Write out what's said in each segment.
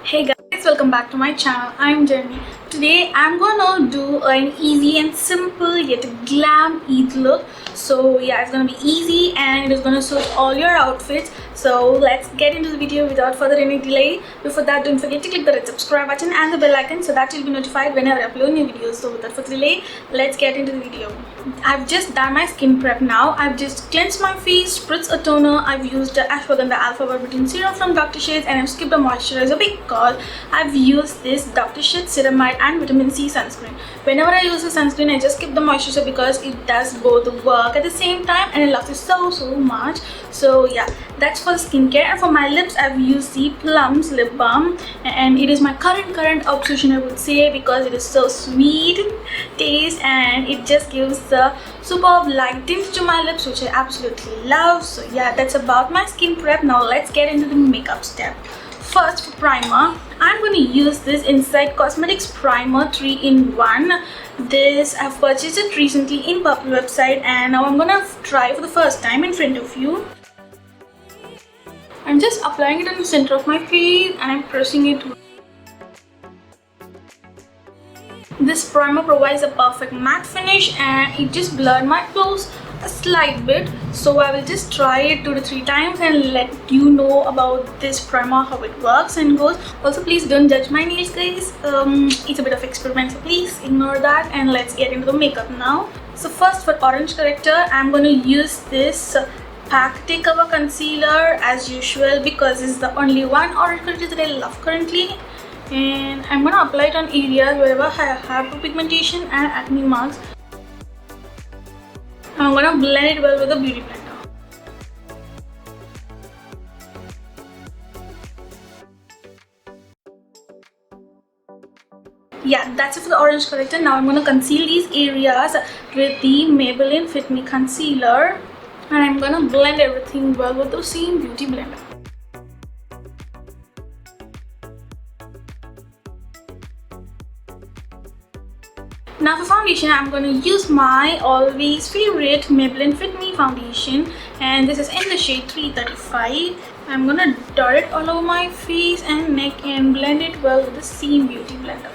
Hey guys, welcome back to my channel. I'm Janani. Today I'm gonna do an easy and simple yet glam Eid look. So yeah, it's gonna be easy and it is gonna suit all your outfits. So let's get into the video without further any delay. Before that, don't forget to click the red subscribe button and the bell icon so that you'll be notified whenever I upload new videos. So without further delay, let's get into the video. I've just done my skin prep now. I've just cleansed my face, spritzed a toner. I've used the Ashwagandha Alpha Vitamin Serum from Dr. Sheths, and I've skipped a moisturizer because I've used this Dr. Sheths Ceramide and Vitamin C sunscreen. Whenever I use the sunscreen, I just skip the moisturizer because it does both work at the same time and it loves it so much. So yeah, that's for skincare. And for my lips, I've used the Plum's lip balm, and it is my current obsession, I would say, because it is so sweet in taste and it just gives the superb light tint to my lips, which I absolutely love. So yeah, that's about my skin prep. Now let's get into the makeup step. First, for primer, I'm going to use this Inside Cosmetics Primer 3-in-1. This I've purchased it recently in Purple website, and now I'm gonna try for the first time in front of you. I'm just applying it in the center of my face and I'm pressing it. This primer provides a perfect matte finish and it just blurred my pores a slight bit. So I will just try it 2 to 3 times and let you know about this primer, how it works and goes. Also, please don't judge my nails, guys. It's a bit of experiment, so please ignore that, and let's get into the makeup now. So first, for orange corrector, I'm going to use this Pack Takeover Concealer as usual because it's the only one orange corrector that I love currently. And I'm gonna apply it on areas wherever I have pigmentation and acne marks. I'm gonna blend it well with a beauty blender. Yeah, that's it for the orange corrector. Now I'm gonna conceal these areas with the Maybelline Fit Me concealer, and I'm gonna blend everything well with the same beauty blender. Now for foundation, I'm going to use my always favorite Maybelline Fit Me foundation, and this is in the shade 335. I'm going to dot it all over my face and neck and blend it well with the same beauty blender.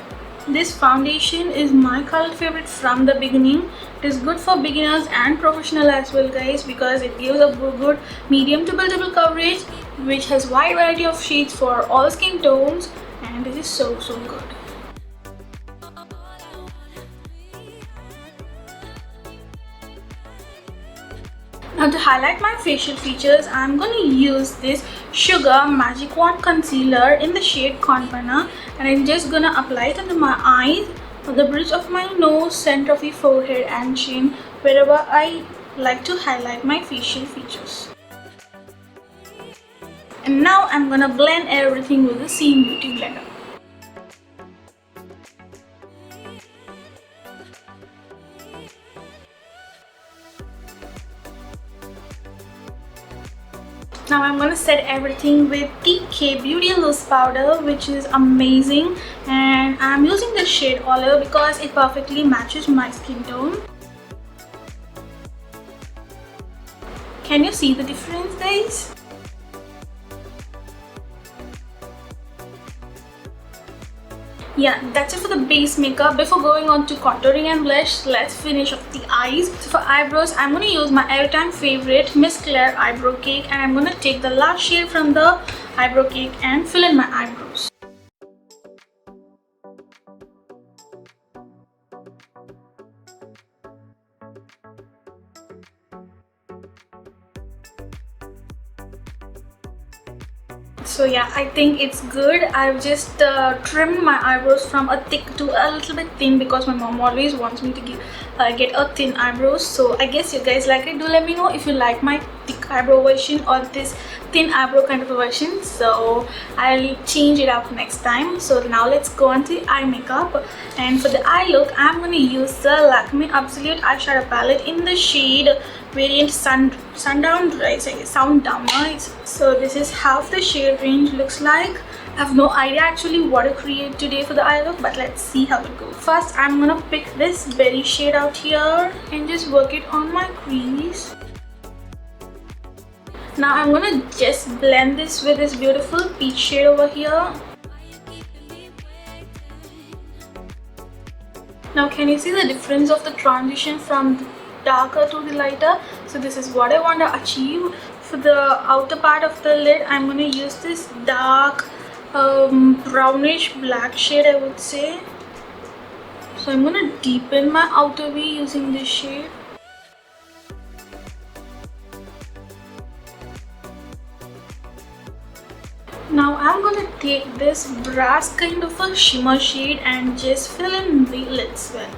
This foundation is my color favorite from the beginning. It is good for beginners and professional as well, guys, because it gives a good medium to buildable coverage which has wide variety of shades for all skin tones, and it is so good. Now to highlight my facial features, I'm going to use this Sugar Magic Wand Concealer in the shade Panna, and I'm just going to apply it under my eyes, on the bridge of my nose, center of the forehead and chin, wherever I like to highlight my facial features. And now I'm going to blend everything with the same beauty blender. Now I'm going to set everything with Nicka K Beauty Loose Powder, which is amazing, and I'm using the shade Olive because it perfectly matches my skin tone. Can you see the difference, guys? Yeah, that's it for the base makeup. Before going on to contouring and blush, let's finish off the eyes. So for eyebrows, I'm going to use my every-time favorite Miss Claire eyebrow cake, and I'm going to take the last shade from the eyebrow cake and fill in my eyebrows. So yeah, I think it's good. I've just trimmed my eyebrows from a thick to a little bit thin because my mom always wants me to get a thin eyebrows. So I guess you guys like it. Do let me know if you like my thick eyebrow version or this thin eyebrow kind of a version. So I'll change it up next time. So now let's go on to eye makeup. And for the eye look, I'm going to use the Lakme Absolute eyeshadow palette in the shade variant Sundowner. So this is how the shade range looks like. I have no idea actually what to create today for the eye look, but let's see how it goes. First, I'm gonna pick this berry shade out here and just work it on my crease. Now I'm gonna just blend this with this beautiful peach shade over here. Now can you see the difference of the transition from darker to the lighter? So this is what I want to achieve. For the outer part of the lid, I'm going to use this dark brownish black shade, I would say. So I'm going to deepen my outer V using this shade. Now I'm going to take this brass kind of a shimmer shade and just fill in the lids well.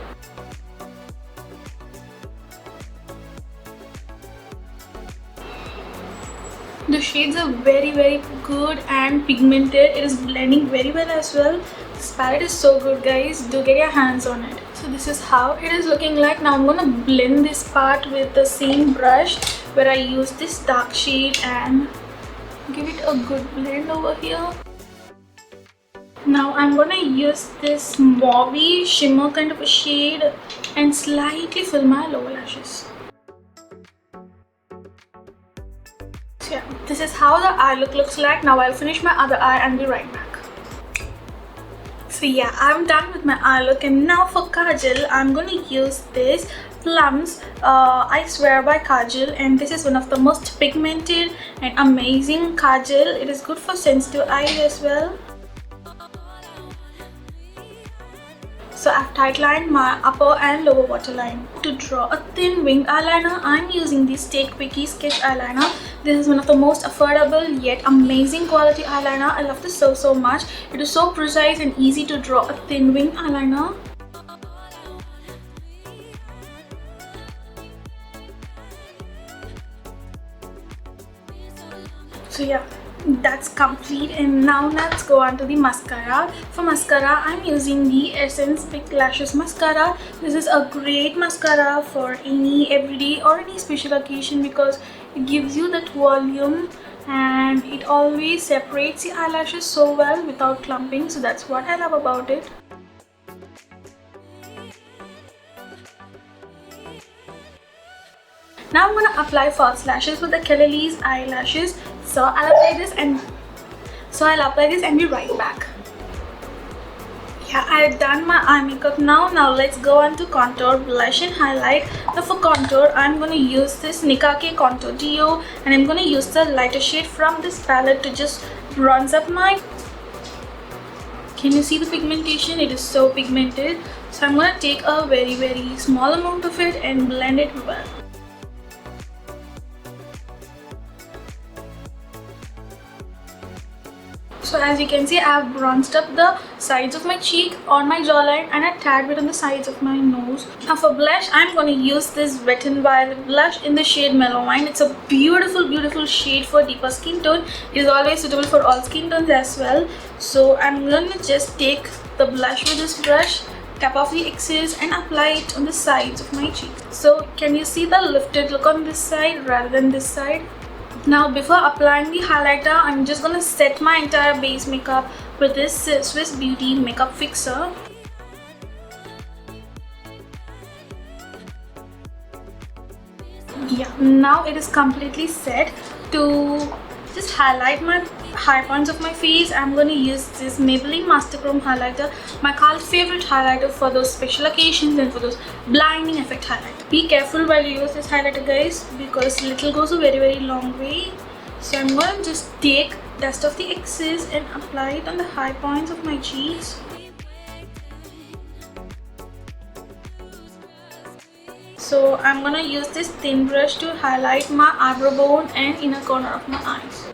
The shades are very good and pigmented. It is blending very well as well. This palette is so good, guys. Do get your hands on it. So this is how it is looking like. Now I'm going to blend this part with the same brush where I use this dark shade and give it a good blend over here. Now I'm gonna use this mauve shimmer kind of a shade and slightly fill my lower lashes. So yeah, this is how the eye look looks like. Now I'll finish my other eye and be right back. So yeah, I'm done with my eye look, and now for kajal, I'm gonna use this Plum's I Swear by Kajal, and this is one of the most pigmented and amazing kajal. It is good for sensitive eyes as well. So I've tight lined my upper and lower waterline. To draw a thin winged eyeliner, I'm using this quirky sketch eyeliner. This is one of the most affordable yet amazing quality eyeliner. I love this so much. It is so precise and easy to draw a thin winged eyeliner. So yeah, that's complete, and now let's go on to the mascara. For mascara, I'm using the Essence Big Lashes mascara. This is a great mascara for any everyday or any special occasion because it gives you that volume and it always separates the eyelashes so well without clumping. So that's what I love about it. Now I'm gonna apply false lashes with the Callelis eyelashes. So I'll apply this and be right back. Yeah, I've done my eye makeup now. Now let's go on to contour, blush and highlight. Now for contour, I'm gonna use this Nicka K contour deo, and I'm gonna use the lighter shade from this palette to just bronze up my. Can you see the pigmentation? It is so pigmented. So I'm gonna take a very small amount of it and blend it well. So as you can see, I have bronzed up the sides of my cheek, on my jawline and a tad bit on the sides of my nose. Now for blush, I'm going to use this Wet n Wild blush in the shade Mellow. It's a beautiful shade for deeper skin tone. It is always suitable for all skin tones as well. So I'm going to just take the blush with this brush, tap off the excess and apply it on the sides of my cheek. So can you see the lifted look on this side rather than this side? Now before applying the highlighter, I'm just gonna set my entire base makeup with this Swiss Beauty makeup fixer. Yeah, now it is completely set. To just highlight my high points of my face, I'm going to use this Maybelline Master Chrome highlighter, my favorite highlighter for those special occasions and for those blinding effect highlighter. Be careful while you use this highlighter, guys, because little goes a very long way. So I'm going to just take dust off the excess and apply it on the high points of my cheeks. So I'm gonna use this thin brush to highlight my eyebrow bone and inner corner of my eyes.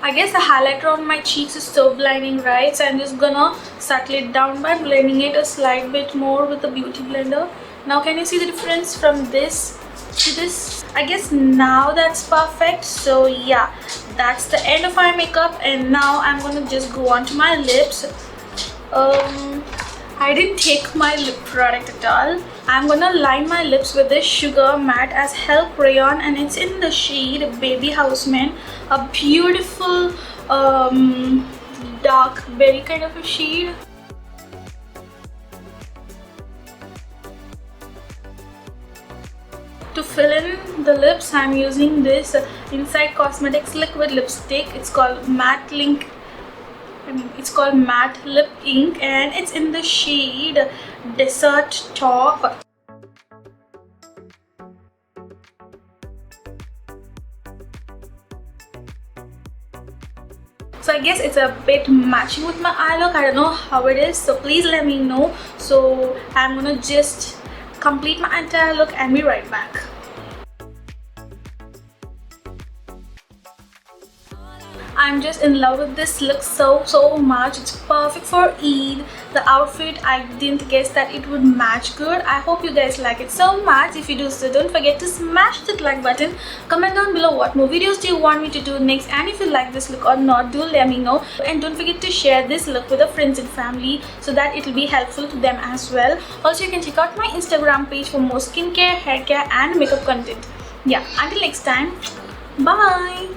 I guess the highlighter on my cheeks is so blinding, right? So I'm just gonna settle it down by blending it a slight bit more with the beauty blender. Now can you see the difference from this to this? I guess now that's perfect. So yeah, that's the end of eye makeup, and now I'm gonna just go on to my lips. I didn't take my lip product at all. I'm gonna line my lips with this Sugar Matte as Hell crayon, and it's in the shade Baby Houseman. A beautiful dark berry kind of a shade. To fill in the lips, I'm using this Inside Cosmetics liquid lipstick. It's called Matte Link I mean, it's called Matte Lip Ink and it's in the shade Desert Taupe. So I guess it's a bit matching with my eye look. I don't know how it is, so please let me know. So I'm gonna just complete my entire look and be right back. I'm just in love with this look so much. It's perfect for Eid. The outfit, I didn't guess that it would match good. I hope you guys like it so much. If you do, so don't forget to smash that like button. Comment down below what more videos do you want me to do next, and if you like this look or not, do let me know. And don't forget to share this look with your friends and family so that it will be helpful to them as well. Also, you can check out my Instagram page for more skincare, hair care and makeup content. Yeah, until next time, bye.